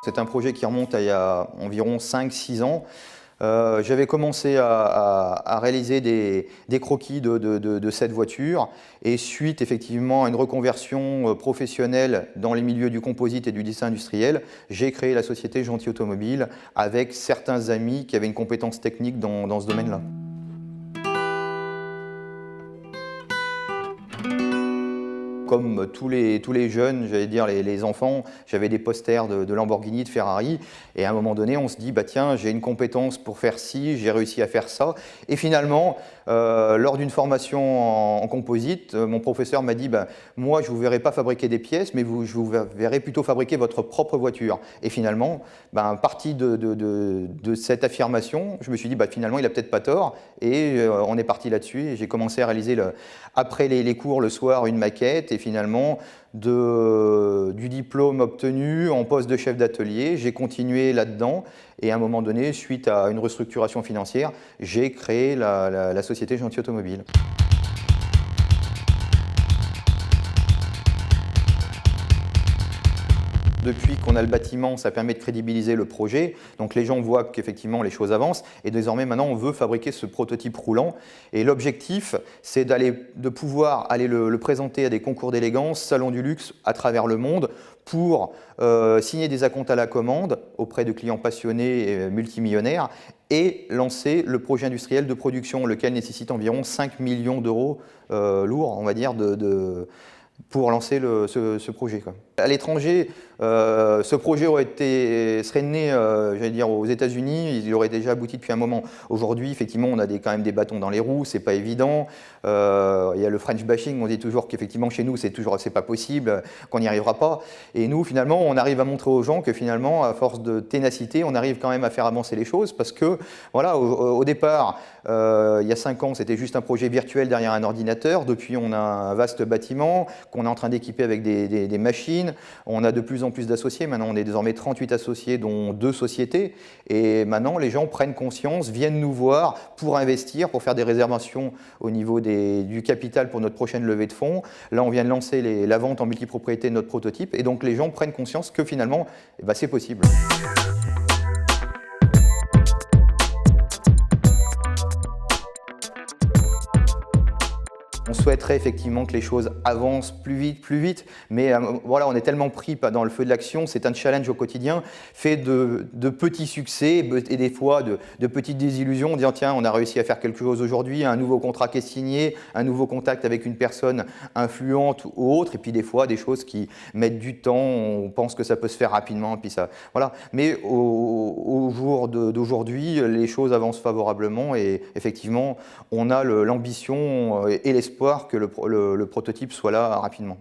C'est un projet qui remonte à il y a environ 5-6 ans. J'avais commencé à réaliser des croquis de cette voiture et suite effectivement à une reconversion professionnelle dans les milieux du composite et du dessin industriel, j'ai créé la société Gentil Automobile avec certains amis qui avaient une compétence technique dans ce domaine-là. Comme tous les jeunes, j'allais dire les enfants, j'avais des posters de Lamborghini, de Ferrari, et à un moment donné, on se dit, bah tiens, j'ai une compétence pour faire ci, j'ai réussi à faire ça. Et finalement, lors d'une formation en composite, mon professeur m'a dit, bah, moi, je ne vous verrai pas fabriquer des pièces, mais je vous verrai plutôt fabriquer votre propre voiture. Et finalement, bah, parti de cette affirmation, je me suis dit, bah, finalement, il n'a peut-être pas tort, et on est parti là-dessus, et j'ai commencé à réaliser, après les cours, le soir, une maquette, et finalement, du diplôme obtenu en poste de chef d'atelier, j'ai continué là-dedans et à un moment donné, suite à une restructuration financière, j'ai créé la société Gentil Automobile. Depuis qu'on a le bâtiment, ça permet de crédibiliser le projet. Donc les gens voient qu'effectivement les choses avancent. Et désormais, maintenant, on veut fabriquer ce prototype roulant. Et l'objectif, c'est de pouvoir aller le présenter à des concours d'élégance, salons du luxe à travers le monde, pour signer des acomptes à la commande auprès de clients passionnés et multimillionnaires et lancer le projet industriel de production, lequel nécessite environ 5 millions d'euros lourds, on va dire, pour lancer ce projet, quoi. À l'étranger, ce projet serait né, j'allais dire, aux États-Unis, il aurait déjà abouti depuis un moment. Aujourd'hui, effectivement, on a quand même des bâtons dans les roues, c'est pas évident. Il y a le French bashing, on dit toujours qu'effectivement chez nous, c'est pas possible, qu'on n'y arrivera pas. Et nous, finalement, on arrive à montrer aux gens que finalement, à force de ténacité, on arrive quand même à faire avancer les choses parce que, voilà, au départ, il y a 5 ans, c'était juste un projet virtuel derrière un ordinateur. Depuis, on a un vaste bâtiment qu'on est en train d'équiper avec des machines. On a de plus en plus d'associés. Maintenant, on est désormais 38 associés, dont 2 sociétés. Et maintenant, les gens prennent conscience, viennent nous voir pour investir, pour faire des réservations au niveau du capital pour notre prochaine levée de fonds. Là, on vient de lancer la vente en multipropriété de notre prototype. Et donc, les gens prennent conscience que finalement, eh ben, c'est possible. On souhaiterait effectivement que les choses avancent plus vite, mais voilà, on est tellement pris dans le feu de l'action, c'est un challenge au quotidien, fait de petits succès et des fois de petites désillusions, en disant tiens, on a réussi à faire quelque chose aujourd'hui, un nouveau contrat qui est signé, un nouveau contact avec une personne influente ou autre, et puis des fois des choses qui mettent du temps, on pense que ça peut se faire rapidement, et puis ça, voilà. Mais au jour d'aujourd'hui, les choses avancent favorablement et effectivement, on a l'ambition et l'espoir que le prototype soit là rapidement.